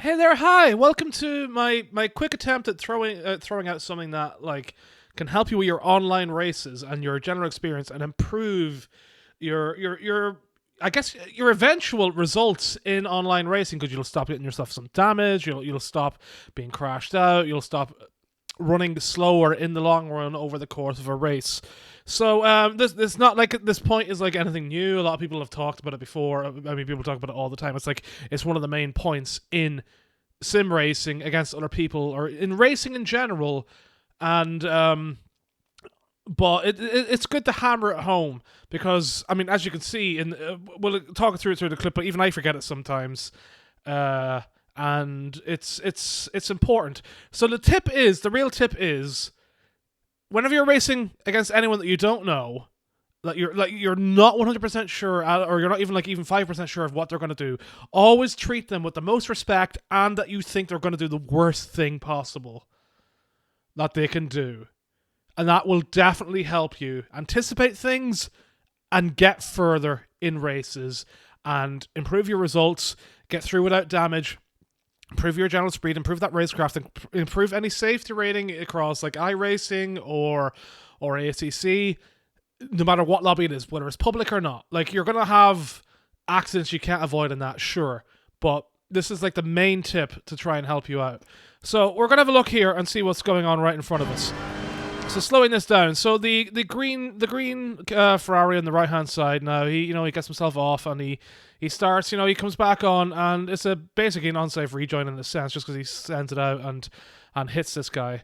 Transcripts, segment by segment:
Hey there, hi. Welcome to my quick attempt at throwing out something that can help you with your online races and your general experience and improve your I guess your eventual results in online racing, because you'll stop getting yourself some damage, you'll stop being crashed out, you'll stop running slower in the long run over the course of a race. So this not like this point is like anything new. A lot of people have talked about it before. I mean, people talk about it all the time. It's one of the main points in sim racing against other people or in racing in general. And but it's good to hammer it home because, I mean, as you can see, we'll talk it through the clip, but even I forget it sometimes. And it's important. So the real tip is, whenever you're racing against anyone that you don't know, you're not 100% sure, or you're not even 5% sure of what they're going to do, always treat them with the most respect, and that you think they're going to do the worst thing possible that they can do. And that will definitely help you anticipate things and get further in races and improve your results, get through without damage, improve your general speed, improve that racecraft, and improve any safety rating across like iRacing or ACC, no matter what lobby it is, whether it's public or not. Like, you're going to have accidents you can't avoid in that, sure, but this is like the main tip to try and help you out. So we're going to have a look here and see what's going on right in front of us. So slowing this down, so the green Ferrari on the right hand side now, he gets himself off and he starts, he comes back on, and it's basically an unsafe rejoin in a sense, just because he sends it out and hits this guy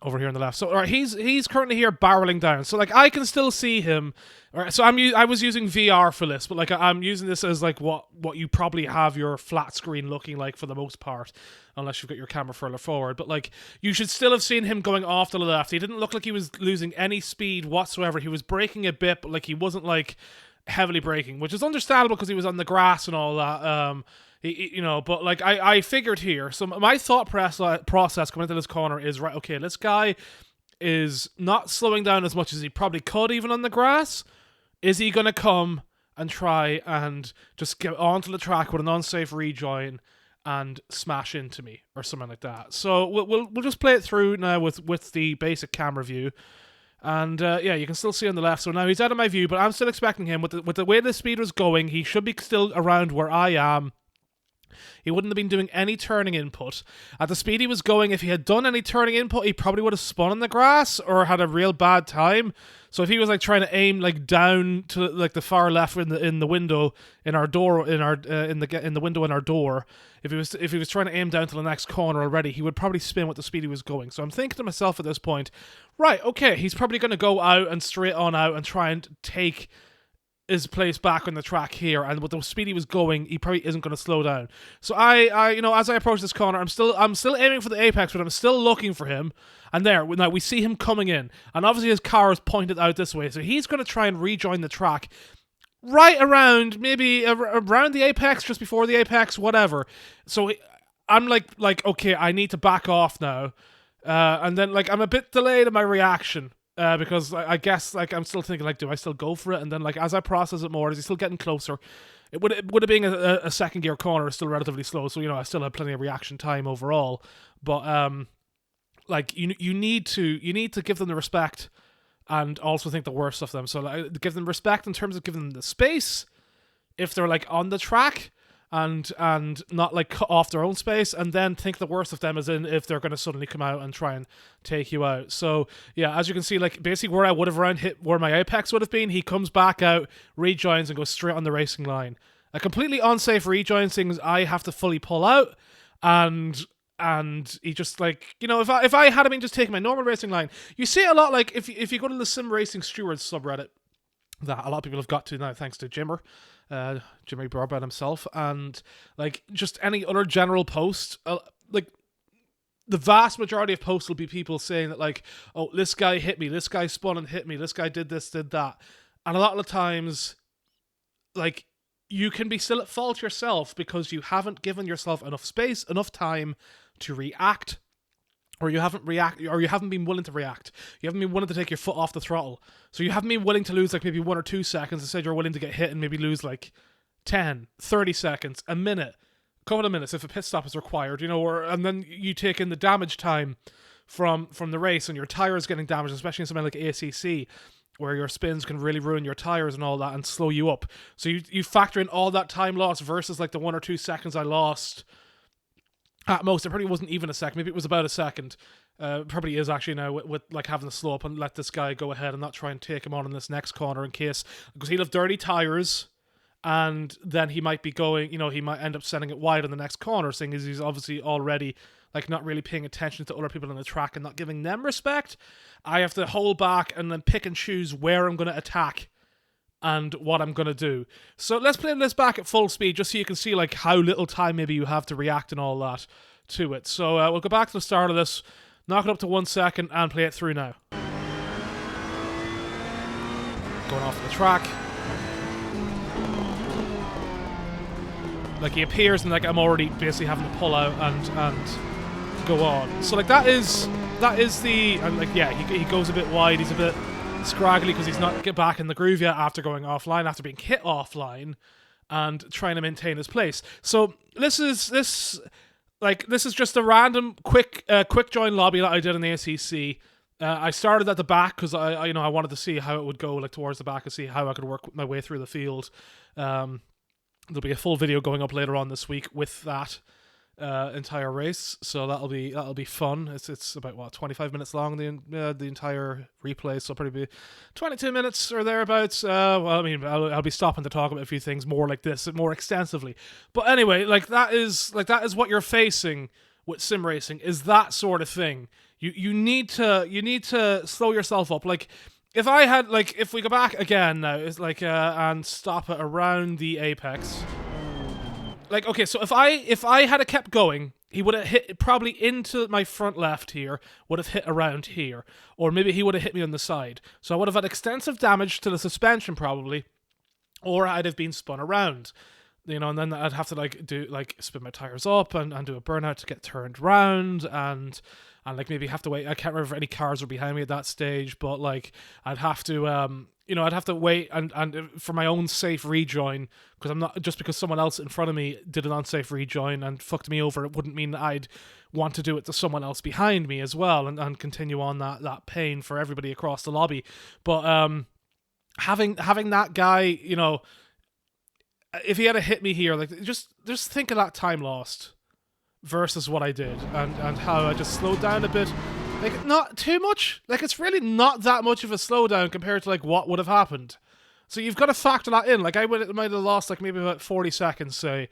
over here on the left. So all right, he's currently here barreling down. So like I can still see him. All right, so I was using VR for this, but like I'm using this as like what you probably have your flat screen looking like for the most part, unless you've got your camera further forward. But like, you should still have seen him going off to the left. He didn't look like he was losing any speed whatsoever. He was braking a bit, but like he wasn't like heavily braking, which is understandable because he was on the grass and all that. But like I figured here, so my thought process coming into this corner is, right, okay, this guy is not slowing down as much as he probably could even on the grass. Is he going to come and try and just get onto the track with an unsafe rejoin and smash into me or something like that? So we'll just play it through now with the basic camera view. And you can still see on the left. So now he's out of my view, but I'm still expecting him with the way the speed was going. He should be still around where I am. He wouldn't have been doing any turning input. At the speed he was going, if he had done any turning input, he probably would have spun on the grass or had a real bad time. So if he was like trying to aim like down to like the far left in the window in our door in the window in our door, if he was trying to aim down to the next corner already, he would probably spin with the speed he was going. So I'm thinking to myself at this point, right, okay, he's probably going to go out and straight on out and try and take his place back on the track here, and with the speed he was going, he probably isn't going to slow down. So I as I approach this corner, I'm still aiming for the apex, but I'm still looking for him. And there, now we see him coming in, and obviously his car is pointed out this way, so he's going to try and rejoin the track right around, maybe around the apex, just before the apex, whatever. So I'm like okay, I need to back off now, and then like I'm a bit delayed in my reaction. Because I guess like I'm still thinking, like, do I still go for it? And then like as I process it more, is he still getting closer? It would have been a second gear corner, is still relatively slow, so I still have plenty of reaction time overall. But like you need to give them the respect and also think the worst of them. So like, give them respect in terms of giving them the space if they're like on the track, and not like cut off their own space, and then think the worst of them as in if they're going to suddenly come out and try and take you out. So yeah, as you can see, like basically where I would have hit where my apex would have been, he comes back out, rejoins, and goes straight on the racing line. A completely unsafe rejoin, things I have to fully pull out, and he just like, if I had been just taking my normal racing line, you see it a lot, like if you go to the Sim Racing Stewards subreddit, that a lot of people have got to now thanks to Jimmy Broadbent himself, and like just any other general post, like the vast majority of posts will be people saying that like, oh, this guy hit me, this guy spun and hit me, this guy did this, did that. And a lot of the times, like, you can be still at fault yourself because you haven't given yourself enough space, enough time to react, or you haven't been willing to react. You haven't been willing to take your foot off the throttle. So you haven't been willing to lose like maybe 1 or 2 seconds. Instead, you're willing to get hit and maybe lose like 10, 30 seconds, a minute, couple of minutes if a pit stop is required, and then you take in the damage time from the race, and your tires getting damaged, especially in something like ACC, where your spins can really ruin your tires and all that and slow you up. So you factor in all that time lost versus like the 1 or 2 seconds I lost. At most, it probably wasn't even a second. Maybe it was about a second. Probably is actually now with like having to slow up and let this guy go ahead and not try and take him on in this next corner because he'll have dirty tires, and then he might be going, he might end up sending it wide in the next corner, seeing as he's obviously already like not really paying attention to other people on the track and not giving them respect. I have to hold back and then pick and choose where I'm going to attack and what I'm going to do. So let's play this back at full speed just so you can see like how little time maybe you have to react and all that to it. So we'll go back to the start of this, knock it up to 1 second and play it through now. Going off the track. Like he appears and like I'm already basically having to pull out and go on. So like that is the, and like yeah, he goes a bit wide, he's a bit scraggly because he's not get back in the groove yet after going offline, after being hit offline and trying to maintain his place. So this is just a random quick join lobby that I did in the ACC. I started at the back because I wanted to see how it would go like towards the back and see how I could work my way through the field. There'll be a full video going up later on this week with that entire race, so that'll be fun. It's about 25 minutes long, the entire replay, so probably be 22 minutes or thereabouts. Well, I mean, I'll be stopping to talk about a few things more like this more extensively. But anyway, that is what you're facing with sim racing, is that sort of thing. You need to slow yourself up. Like if we go back again now, it's like and stop it around the apex. Like, okay, so if I had kept going, he would have hit probably into my front left here, would have hit around here, or maybe he would have hit me on the side. So I would have had extensive damage to the suspension probably, or I'd have been spun around, and then I'd have to spin my tires up and do a burnout to get turned round and like maybe have to wait. I can't remember if any cars were behind me at that stage, but like I'd have to I'd have to wait and for my own safe rejoin, because I'm not, just because someone else in front of me did an unsafe rejoin and fucked me over, it wouldn't mean that I'd want to do it to someone else behind me as well and continue on that pain for everybody across the lobby. But having that guy, if he had hit me here, like just think of that time lost versus what I did and how I just slowed down a bit. Like, not too much. Like, it's really not that much of a slowdown compared to, like, what would have happened. So you've got to factor that in. Like, I might have lost, like, maybe about 40 seconds, say,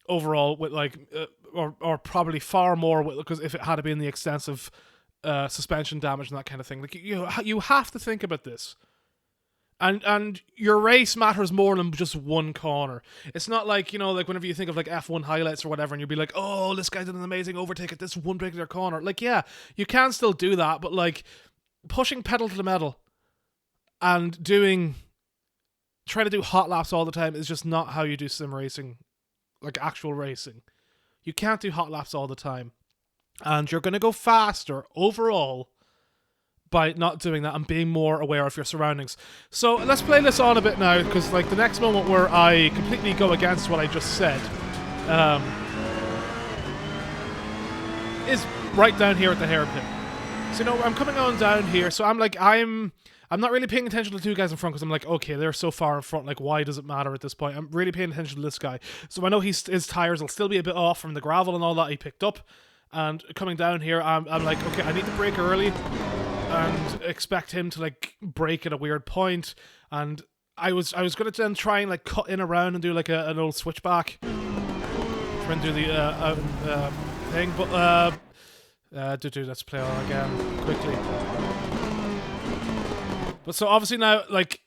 overall, with, like, or probably far more, because if it had been the extensive suspension damage and that kind of thing. Like, you have to think about this. And your race matters more than just one corner. It's not like, like whenever you think of like F1 highlights or whatever, and you'll be like, oh, this guy did an amazing overtake at this one particular corner. Like, yeah, you can still do that, but like pushing pedal to the metal and trying to do hot laps all the time is just not how you do sim racing, like actual racing. You can't do hot laps all the time. And you're going to go faster overall by not doing that and being more aware of your surroundings. So let's play this on a bit now, because like the next moment where I completely go against what I just said is right down here at the hairpin. So I'm coming on down here, so I'm not really paying attention to the two guys in front, because I'm like, okay, they're so far in front, like why does it matter at this point? I'm really paying attention to this guy. So I know his tires will still be a bit off from the gravel and all that he picked up. And coming down here, I'm like, okay, I need to brake early and expect him to like brake at a weird point. And I was gonna then try and like cut in around and do like an old switchback, try and do the thing. But let's play on again quickly. But so obviously now, like,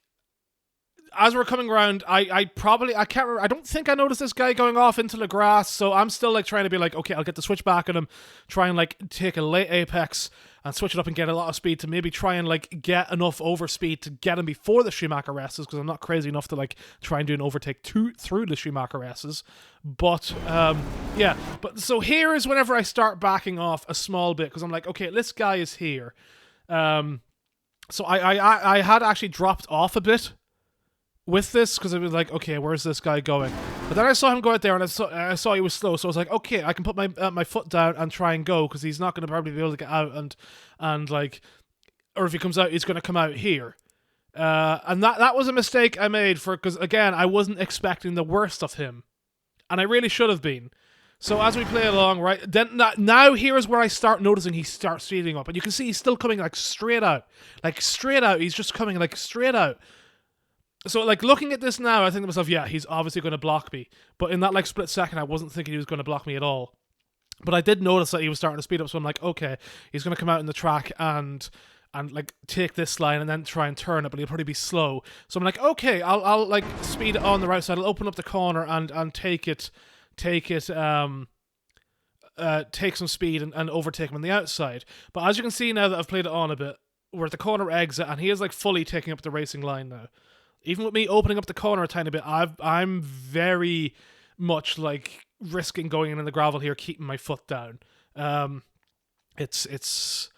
as we're coming around, I can't remember, I don't think I noticed this guy going off into the grass, so I'm still like trying to be like, okay, I'll get the switch back at him, try and like take a late apex and switch it up and get a lot of speed to maybe try and like get enough overspeed to get him before the Schumacher S's, because I'm not crazy enough to like try and do an overtake through the Schumacher S's. But yeah, but so here is whenever I start backing off a small bit, because I'm like, okay, this guy is here. So I had actually dropped off a bit with this, because it was like, okay, where's this guy going? But then I saw him go out there, and I saw he was slow, so I was like, okay, I can put my foot down and try and go, because he's not going to probably be able to get out, and like, or if he comes out, he's going to come out here. And that was a mistake I made, because again, I wasn't expecting the worst of him, and I really should have been. So as we play along, right, then now here is where I start noticing he starts speeding up, and you can see he's still coming like straight out. He's just coming like straight out. So, like, looking at this now, I think to myself, yeah, he's obviously going to block me. But in that, like, split second, I wasn't thinking he was going to block me at all. But I did notice that he was starting to speed up, so I'm like, okay, he's going to come out in the track and like, take this line and then try and turn it, but he'll probably be slow. So I'm like, okay, I'll like, speed it on the right side. I'll open up the corner and take some speed and overtake him on the outside. But as you can see now that I've played it on a bit, we're at the corner exit, and he is, like, fully taking up the racing line now. Even with me opening up the corner a tiny bit, I'm very much, like, risking going in the gravel here, keeping my foot down. It's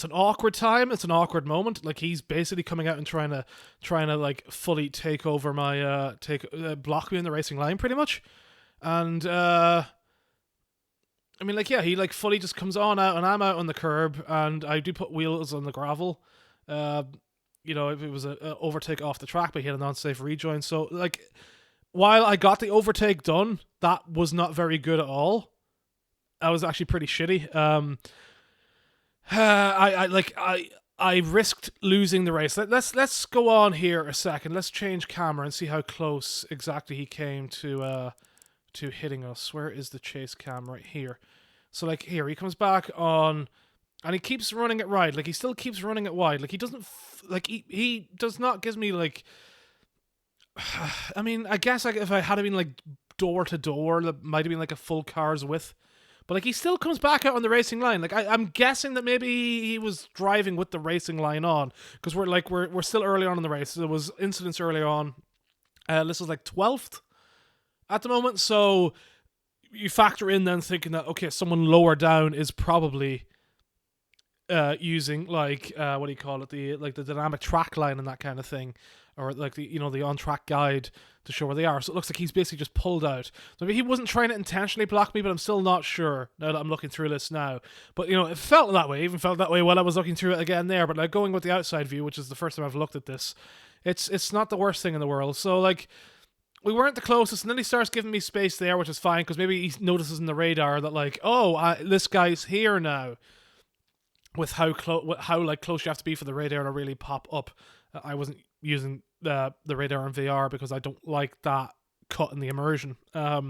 an awkward time. It's an awkward moment. Like, he's basically coming out and trying to like, fully take over my block me in the racing line, pretty much. And I mean, like, yeah, he, like, fully just comes on out, and I'm out on the curb, and I do put wheels on the gravel. You know, if it was a overtake off the track, but he had an unsafe rejoin. So, like, while I got the overtake done, that was not very good at all. That was actually pretty shitty. I risked losing the race. Let's go on here a second. Let's change camera and see how close exactly he came to hitting us. Where is the chase cam? Right here. So, like, here he comes back on. And he keeps running it right. Like, he still keeps running it wide. Like, he doesn't... he does not give me, like... I mean, I guess, like, if I had been, like, door to door, that might have been, like, a full car's width. But, like, he still comes back out on the racing line. Like, I'm guessing that maybe he was driving with the racing line on. Because we're still early on in the race. There was incidents early on. This is, like, 12th at the moment. So, you factor in then thinking that, okay, someone lower down is probably... using, like, what do you call it, the dynamic track line and that kind of thing, or like the on track guide to show where they are. So it looks like he's basically just pulled out. So maybe he wasn't trying to intentionally block me, but I'm still not sure now that I'm looking through this now. But it felt that way. Even felt that way while I was looking through it again there. But, like, going with the outside view, which is the first time I've looked at this, it's not the worst thing in the world. So, like, we weren't the closest, and then he starts giving me space there, which is fine, because maybe he notices in the radar that, like, this guy's here now. With how close you have to be for the radar to really pop up. I wasn't using the radar in VR because I don't like that cut in the immersion. Yeah,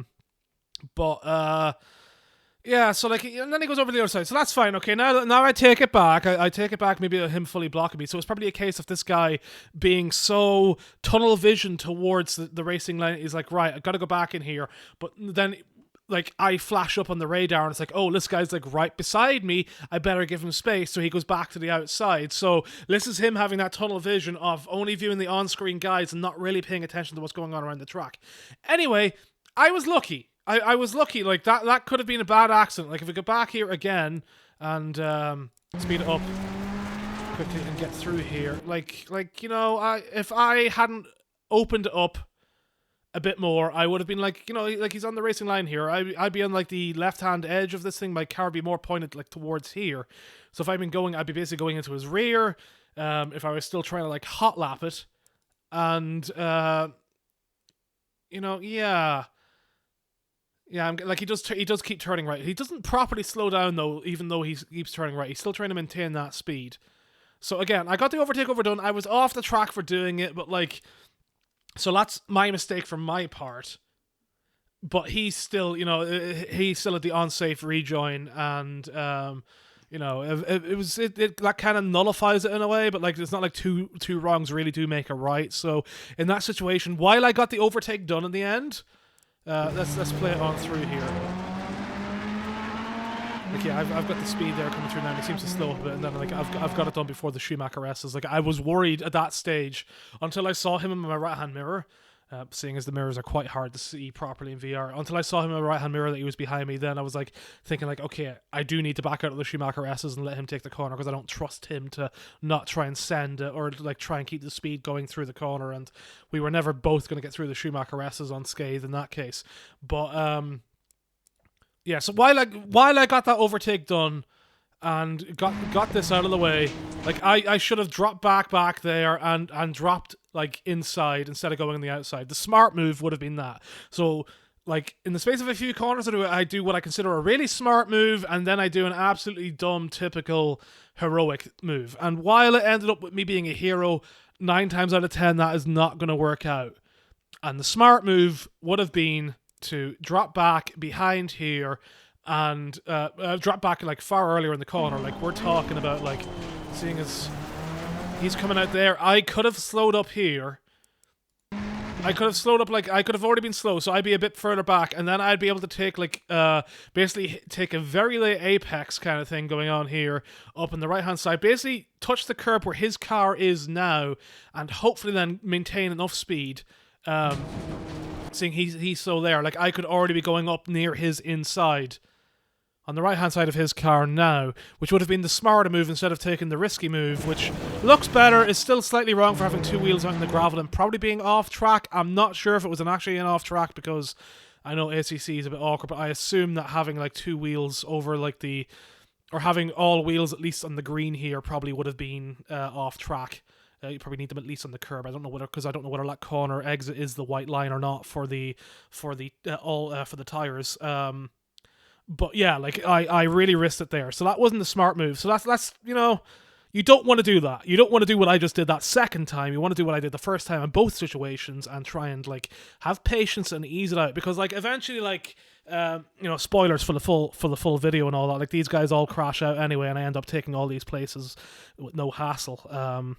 so, like, and then he goes over the other side, so that's fine. Okay, now I take it back. I take it back. Maybe him fully blocking me. So it's probably a case of this guy being so tunnel vision towards the racing line. He's like, right, I got to go back in here, but then, like, I flash up on the radar and it's like, oh, this guy's, like, right beside me, I better give him space. So he goes back to the outside. So this is him having that tunnel vision of only viewing the on-screen guides and not really paying attention to what's going on around the track. Anyway, I was lucky. I was lucky. Like, that could have been a bad accident. Like, if we go back here again and speed it up quickly and get through here, like if I hadn't opened it up a bit more, I would have been like, like, he's on the racing line here. I'd be on, like, the left-hand edge of this thing. My car would be more pointed, like, towards here. So if I'd been going, I'd be basically going into his rear. If I was still trying to, like, hot lap it, and yeah. I'm like, he does keep turning right. He doesn't properly slow down though, even though he keeps turning right. He's still trying to maintain that speed. So again, I got the overtake overdone. I was off the track for doing it, but, like, so that's my mistake from my part. But he's still, he's still at the unsafe rejoin, and that kind of nullifies it in a way. But, like, it's not like two wrongs really do make a right. So in that situation, while I got the overtake done in the end, let's play it on through here. Like, yeah, I've got the speed there coming through now, and it seems to slow up a bit, and then, like, I've got it done before the Schumacher S. Like, I was worried at that stage until I saw him in my right hand mirror. seeing as the mirrors are quite hard to see properly in VR. Until I saw him in the right-hand mirror that he was behind me, then I was like thinking like, okay, I do need to back out of the Schumacher S's and let him take the corner, because I don't trust him to not try and send it, or like try and keep the speed going through the corner, and we were never both going to get through the Schumacher S's unscathed in that case. But yeah, so while I got that overtake done and got this out of the way, like I should have dropped back there and dropped like inside instead of going on the outside. The smart move would have been that. So like in the space of a few corners, I do what I consider a really smart move, and then I do an absolutely dumb, typical heroic move. And while it ended up with me being a hero, 9 times out of 10 that is not going to work out. And the smart move would have been to drop back behind here and drop back like far earlier in the corner. Like we're talking about, like, seeing as he's coming out there, I could have slowed up here. I could have slowed up, like, I could have already been slow, so I'd be a bit further back, and then I'd be able to take, like, basically take a very late apex kind of thing going on here, up on the right-hand side, basically touch the curb where his car is now, and hopefully then maintain enough speed, seeing he's so there. Like, I could already be going up near his inside, on the right-hand side of his car now, which would have been the smarter move instead of taking the risky move, which looks better, is still slightly wrong for having 2 wheels out in the gravel and probably being off track. I'm not sure if it was actually an off track, because I know ACC is a bit awkward, but I assume that having like 2 wheels over like or having all wheels at least on the green here probably would have been off track. You probably need them at least on the curb. I don't know whether that corner exit is the white line or not for the tires. But yeah, like I really risked it there. So that wasn't the smart move. So that's you know, you don't want to do that. You don't want to do what I just did that second time. You want to do what I did the first time in both situations and try and like have patience and ease it out, because like eventually, like you know, spoilers for the full video and all that. Like these guys all crash out anyway, and I end up taking all these places with no hassle.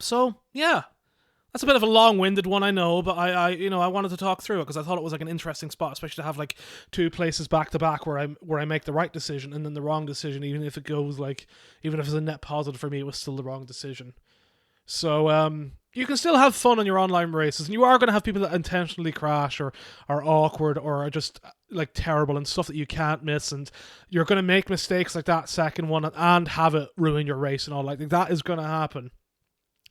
So yeah. That's a bit of a long-winded one, I know, but I wanted to talk through it because I thought it was like an interesting spot, especially to have like 2 places back to back where I make the right decision and then the wrong decision, even if it's a net positive for me, it was still the wrong decision. So you can still have fun on your online races, and you are going to have people that intentionally crash or are awkward or are just like terrible and stuff that you can't miss, and you're going to make mistakes like that second one and have it ruin your race and all. Like that is going to happen.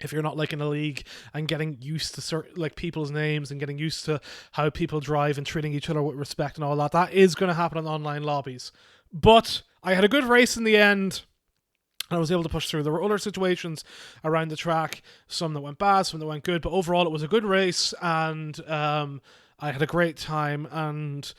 If you're not like in a league and getting used to certain like people's names and getting used to how people drive and treating each other with respect and all that, that is going to happen in online lobbies. But I had a good race in the end, and I was able to push through. There were other situations around the track, some that went bad, some that went good, but overall it was a good race, and I had a great time. And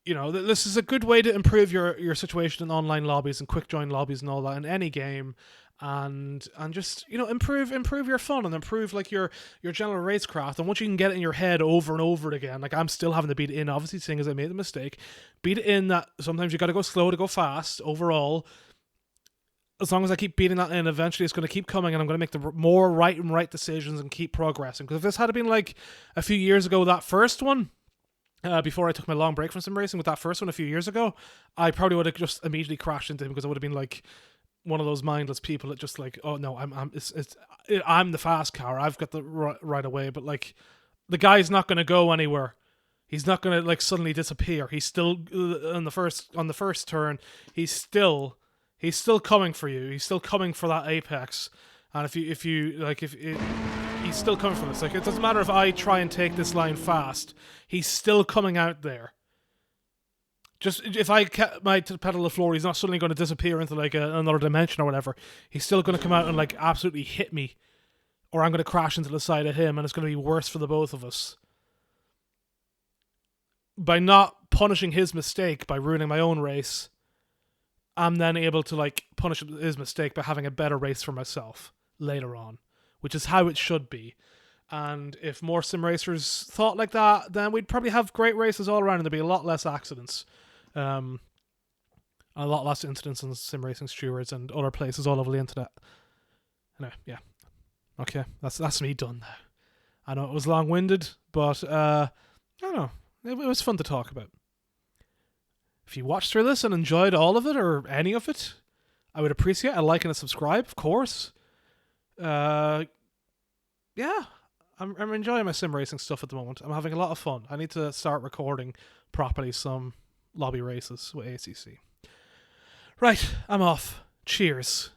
you know, this is a good way to improve your situation in online lobbies and quick join lobbies and all that in any game. And just, you know, improve your fun and improve like your general racecraft. And once you can get it in your head over and over again, like I'm still having to beat it in, obviously, seeing as I made the mistake, beat it in that sometimes you got to go slow to go fast overall. As long as I keep beating that in, eventually it's going to keep coming, and I'm going to make the more right decisions and keep progressing. Because if this had been like a few years ago, that first one, before I took my long break from sim racing, with that first one a few years ago, I probably would have just immediately crashed into him, because I would have been like one of those mindless people that just like, oh no, I'm the fast car, I've got the right away. But like, the guy's not going to go anywhere. He's not going to like suddenly disappear. He's still on the first turn. He's still coming for you. He's still coming for that apex. And if he's still coming for this. Like, it doesn't matter if I try and take this line fast. He's still coming out there. Just if I kept my pedal to the floor, he's not suddenly going to disappear into like another dimension or whatever. He's still going to come out and like absolutely hit me, or I'm going to crash into the side of him, and it's going to be worse for the both of us. By not punishing his mistake by ruining my own race, I'm then able to like punish his mistake by having a better race for myself later on, which is how it should be. And if more sim racers thought like that, then we'd probably have great races all around, and there'd be a lot less accidents. A lot less incidents on sim racing stewards and other places all over the internet. Anyway, yeah. Okay, that's me done now. I know it was long-winded, but I don't know. It was fun to talk about. If you watched through this and enjoyed all of it or any of it, I would appreciate a like and a subscribe, of course. Yeah. I'm enjoying my sim racing stuff at the moment. I'm having a lot of fun. I need to start recording properly some lobby races with ACC. Right, I'm off. Cheers.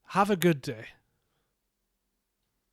Have a good day.